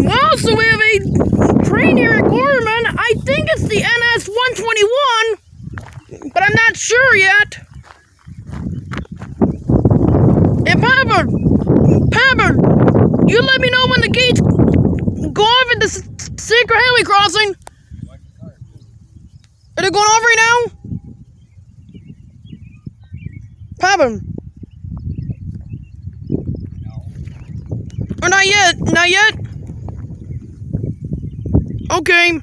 Well, so we have a train here at Gorman. I think it's the NS-121, but I'm not sure yet. And Papa, you let me know when the gates go off at the secret highway crossing. Are they going off right now? Papa? Or not yet? Not yet? Okay.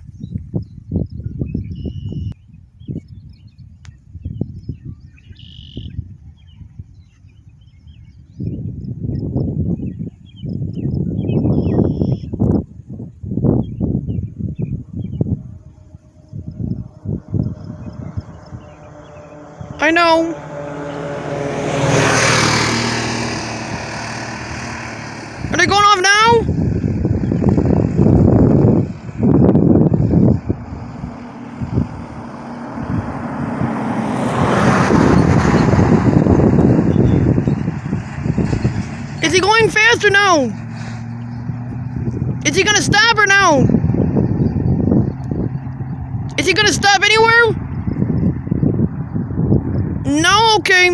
I know. Are they going off now? Is he going fast or no? Is he gonna stop or no? Is he gonna stop anywhere? No, okay.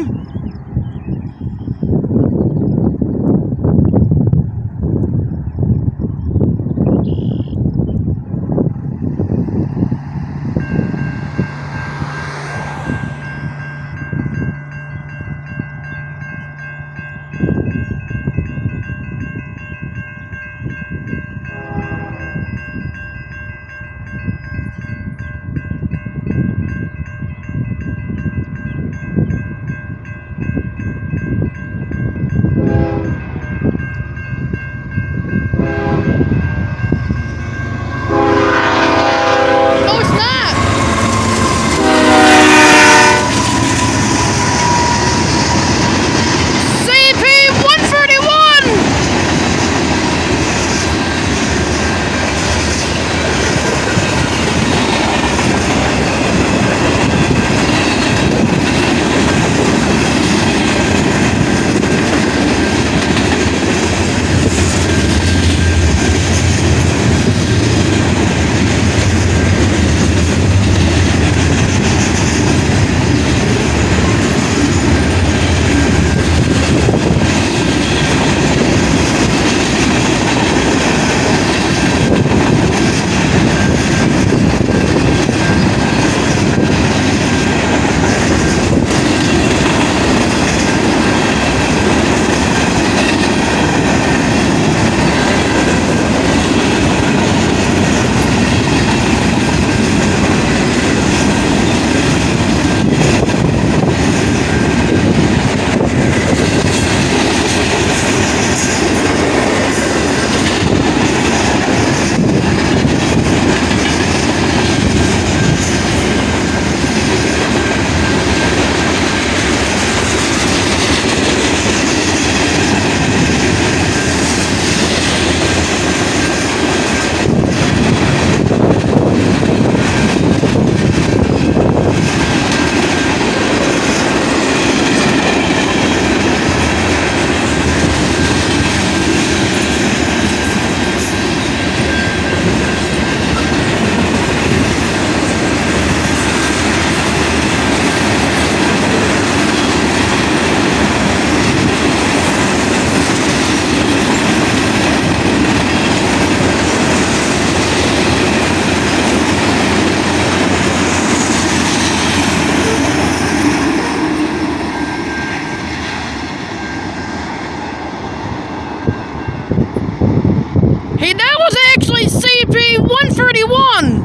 Hey, that was actually CP-131!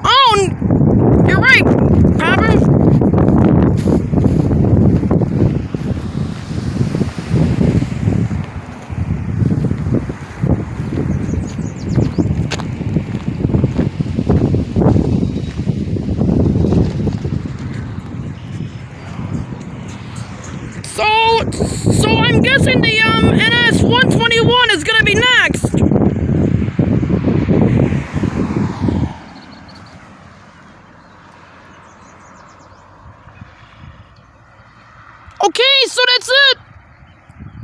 Oh, you're right, Papa. So I'm guessing the NS-121 is gonna be next.